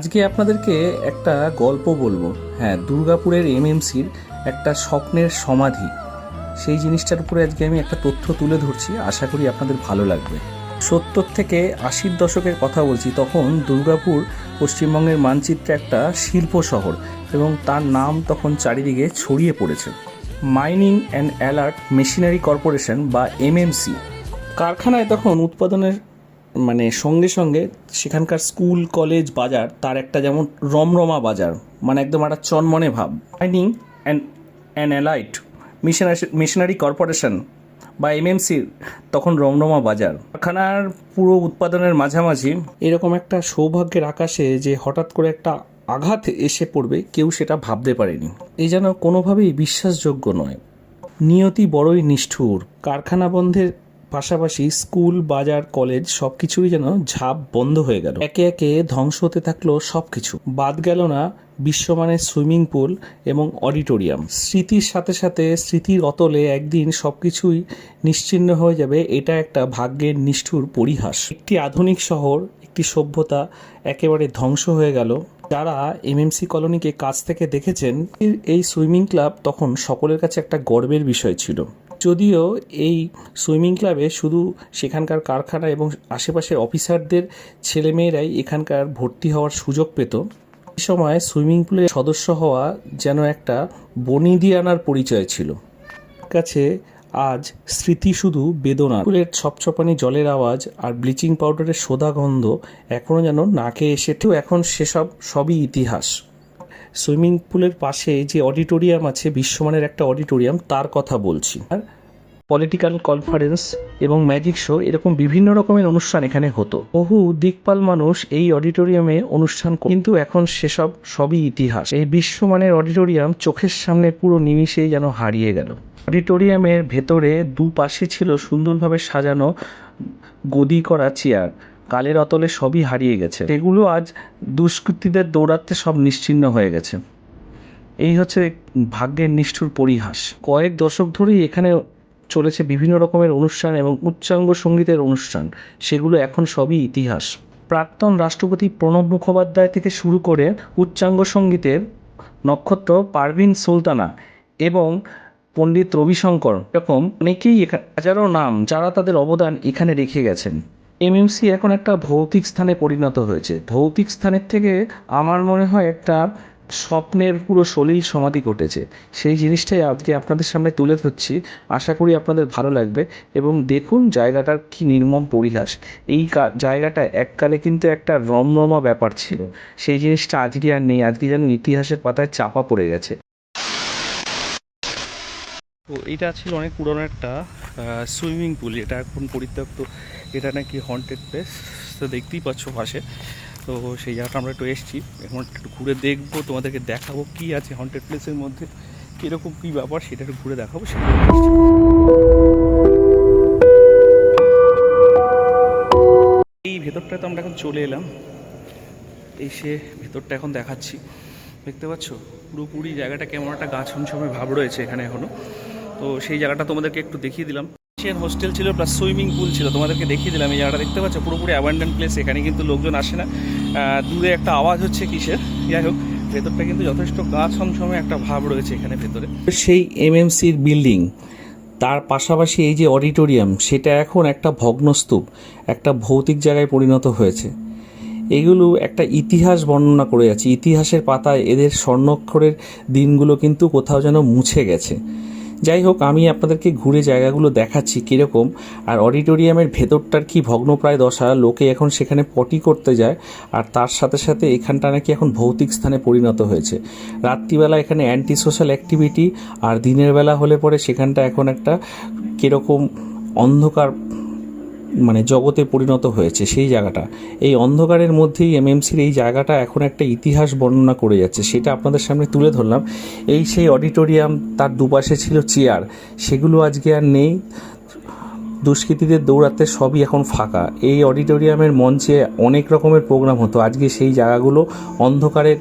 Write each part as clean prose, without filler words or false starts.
আজকে আপনাদেরকে একটা গল্প বলবো। হ্যাঁ, দুর্গাপুরের এমএমসির একটা স্বপ্নের সমাধি, সেই জিনিসটার উপরে আজকে আমি একটা তথ্য তুলে ধরছি। আশা করি আপনাদের ভালো লাগবে। 70 থেকে 80 দশকের কথা বলছি। তখন দুর্গাপুর পশ্চিমবঙ্গের মানচিত্রে একটা শিল্প শহর এবং তার নাম তখন চারিদিকে ছড়িয়ে পড়েছে। Mining and alert machinery corporation বা এমএমসি কারখানায় তখন উৎপাদনের সঙ্গে সঙ্গে সেখানকার স্কুল, কলেজ, বাজার তার একটা যেমন রমরমা বাজার, একদম একটা চনমনে ভাব। Mining and allied machinery corporation বা এমএমসির তখন রমরমা বাজার। কারখানার পুরো উৎপাদনের মাঝামাঝি এরকম একটা সৌভাগ্যের আকাশে যে হঠাৎ করে একটা আঘাত এসে পড়বে, কেউ সেটা ভাবতে পারেনি। এই যেন কোনোভাবেই বিশ্বাসযোগ্য নয়। নিয়তি বড়ই নিষ্ঠুর। কারখানা বন্ধের পাশাপাশি স্কুল, বাজার, কলেজ সব কিছুই যেন ঝাঁপ বন্ধ হয়ে গেল। একে একে ধ্বংস হতে থাকলো সব কিছু। বাদ গেল না বিশ্বমানের সুইমিং পুল এবং অডিটোরিয়াম। স্মৃতির সাথে সাথে স্মৃতির অতলে একদিন সব কিছুই নিশ্চিহ্ন হয়ে যাবে। এটা একটা ভাগ্যের নিষ্ঠুর পরিহাস। একটি আধুনিক শহর, একটি সভ্যতা একেবারে ধ্বংস হয়ে গেল। যারা এমএমসি কলোনিকে কাছ থেকে দেখেছেন, এই সুইমিং ক্লাব তখন সকলের কাছে একটা গর্বের বিষয় ছিল। যদিও এই সুইমিং ক্লাবে শুধু সেখানকার কারখানা এবং আশেপাশের অফিসারদের ছেলেমেয়েরাই এখানকার ভর্তি হওয়ার সুযোগ পেত। এই সময় সুইমিং পুলের সদস্য হওয়া যেন একটা বনিদিয়ানার পরিচয় ছিল। কাছে আজ স্মৃতি শুধু বেদনা। পুলের ছপছপানি জলের আওয়াজ আর ব্লিচিং পাউডারের সোদা গন্ধ এখনও যেন নাকে এসেও এখন সেসব সবই ইতিহাস। সুইমিং পুলের পাশে যে অডিটোরিয়াম আছে, বিশ্বমানের একটা অডিটোরিয়াম, তার কথা বলছি। আর পলিটিক্যাল কনফারেন্স এবং ম্যাজিক শো এরকম বিভিন্ন রকমের অনুষ্ঠান এখানে হতো। বহু দিকপাল মানুষ এই অডিটোরিয়ামে অনুষ্ঠান, কিন্তু এখন সেসব সবই ইতিহাস। এই বিশ্বমানের অডিটোরিয়াম চোখের সামনে পুরো নিমিষেই যেন হারিয়ে গেল। অডিটোরিয়ামের ভেতরে দুপাশে ছিল সুন্দরভাবে সাজানো গদি করা চেয়ার। কালের অতলে সবই হারিয়ে গেছে। এগুলো আজ দুষ্কৃতীদের দৌরাত্মে সব নিশ্চিহ্ন হয়ে গেছে। এই হচ্ছে ভাগ্যের নিষ্ঠুর পরিহাস। কয়েক দশক ধরেই এখানে চলেছে বিভিন্ন রকমের অনুষ্ঠান এবং উচ্চাঙ্গ সঙ্গীতের অনুষ্ঠান। সেগুলো এখন সবই ইতিহাস। প্রাক্তন রাষ্ট্রপতি প্রণব মুখোপাধ্যায় থেকে শুরু করে উচ্চাঙ্গ সঙ্গীতের নক্ষত্র পারভিন সুলতানা এবং পণ্ডিত রবিশঙ্কর, এরকম অনেকেই হাজারো নাম যারা তাদের অবদান এখানে রেখে গেছেন। এমএমসি এখন একটা ভৌতিক স্থানে পরিণত হয়েছে। ভৌতিক স্থানের থেকে আমার মনে হয় একটা স্বপ্নের পুরো সলিল সমাধি ঘটেছে। সেই জিনিসটাই আজকে আপনাদের সামনে তুলে ধরছি। আশা করি আপনাদের ভালো লাগবে। এবং দেখুন জায়গাটার কি নির্মম পরিহাস। এই জায়গাটা এককালে কিন্তু একটা রমরমা ব্যাপার ছিল। সেই জিনিসটা আজকে আর নেই। আজকে যেন ইতিহাসের পাতায় চাপা পড়ে গেছে। তো এটা ছিল অনেক পুরনো একটা সুইমিং পুল। এটা এখন পরিত্যক্ত। এটা নাকি হন্টেড প্লেস। তো দেখতেই পাচ্ছ পাশে। তো সেই জায়গাটা আমরা একটু এসেছি। এখন একটু ঘুরে দেখবো, তোমাদেরকে দেখাবো কি আছে হন্টেড প্লেসের মধ্যে, কীরকম কী ব্যাপার সেটা একটু ঘুরে দেখাবো। এই ভেতরটায় তো আমরা এখন চলে এলাম। এসে ভেতরটা এখন দেখাচ্ছি। দেখতে পাচ্ছ পুরোপুরি জায়গাটা কেমন একটা গা ছমছমে ভাব রয়েছে এখানে এখনও। তো সেই জায়গাটা তোমাদেরকে একটু দেখিয়ে দিলাম। হোস্টেল ছিল প্লাস সুইমিং পুল ছিল, তোমাদেরকে দেখিয়ে দিলাম। এই জায়গাটা দেখতে পাচ্ছ পুরোপুরি অ্যাবান্ডেন্ট প্লেস। এখানে কিন্তু লোকজন আসে না। দূরে একটা আওয়াজ হচ্ছে কিসের, যাই হোক ভেতরটা কিন্তু যথেষ্ট গা ছমছমে একটা ভাব রয়েছে এখানে ভেতরে। সেই এমএমসির বিল্ডিং, তার পাশাপাশি এই যে অডিটোরিয়াম, সেটা এখন একটা ভগ্নস্তূপ, একটা ভৌতিক জায়গায় পরিণত হয়েছে। এগুলো একটা ইতিহাস বর্ণনা করে যাচ্ছে। ইতিহাসের পাতায় এদের স্বর্ণাক্ষরের দিনগুলো কিন্তু কোথাও যেন মুছে গেছে। যাই হোক, আমি আপনাদেরকে ঘুরে জায়গাগুলো দেখাচ্ছি কীরকম। আর অডিটোরিয়ামের ভেতরটার কি ভগ্নপ্রায় দশা। লোকে এখন সেখানে পটি করতে যায়। আর তার সাথে সাথে এখানটা নাকি এখন ভৌতিক স্থানে পরিণত হয়েছে। রাত্রিবেলা এখানে অ্যান্টি সোশ্যাল অ্যাক্টিভিটি, আর দিনের বেলা হলে পরে সেখানটা এখন একটা কীরকম অন্ধকার জগতে পরিণত হয়েছে সেই জায়গাটা। এই অন্ধকারের মধ্যেই এমএমসির এই জায়গাটা এখন একটা ইতিহাস বর্ণনা করে যাচ্ছে। সেটা আপনাদের সামনে তুলে ধরলাম। এই সেই অডিটোরিয়াম, তার দুপাশে ছিল চেয়ার, সেগুলো আজকে আর নেই। দুষ্কৃতীদের দৌড়াতে সবই এখন ফাঁকা। এই অডিটোরিয়ামের মঞ্চে অনেক রকমের প্রোগ্রাম হতো। আজকে সেই জায়গাগুলো অন্ধকারের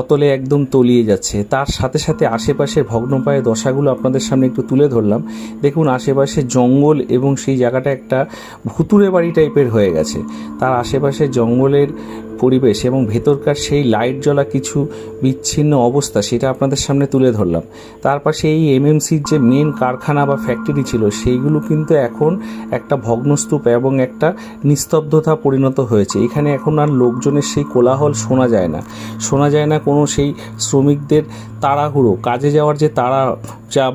অতলে একদম তলিয়ে যাচ্ছে। তার সাথে সাথে আশেপাশের ভগ্নপ্রায় দশাগুলো আপনাদের সামনে একটু তুলে ধরলাম। দেখুন আশেপাশে জঙ্গল এবং সেই জায়গাটা একটা ভুতুড়ে বাড়ি টাইপের হয়ে গেছে। তার আশেপাশে জঙ্গলের পরিবেশ এবং ভেতরকার সেই লাইট জ্বলা কিছু বিচ্ছিন্ন অবস্থা সেটা আপনাদের সামনে তুলে ধরলাম। তার পাশে এই এমএমসির যে মেন কারখানা বা ফ্যাক্টরি ছিল সেইগুলো কিন্তু এখন একটা ভগ্নস্তূপ এবং একটা নিস্তব্ধতা পরিণত হয়েছে। এখানে এখন আর লোকজনের সেই কোলাহল শোনা যায় না কোনো সেই শ্রমিকদের তাড়াহুড়ো, কাজে যাওয়ার যে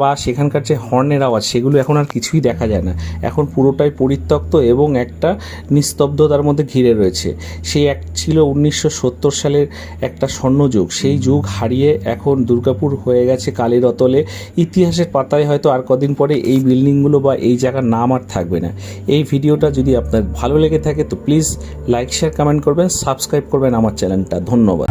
বা সেখানকার যে হর্নের আওয়াজ সেগুলো এখন আর কিছুই দেখা যায় না। এখন পুরোটাই পরিত্যক্ত এবং একটা নিস্তব্ধতার মধ্যে ঘিরে রয়েছে। সেই এক ছিল 1970 সালের একটা স্বর্ণযুগ, সেই যুগ হারিয়ে এখন দুর্গাপুর হয়ে গেছে কালের অতলে। ইতিহাসের পাতায় হয়তো আর কদিন পরে এই বিল্ডিংগুলো বা এই জায়গার নাম আর থাকবে না। এই ভিডিওটা যদি আপনার ভালো লেগে থাকে তো প্লিজ লাইক শেয়ার কমেন্ট করবেন, সাবস্ক্রাইব করবেন আমার চ্যানেলটা। ধন্যবাদ।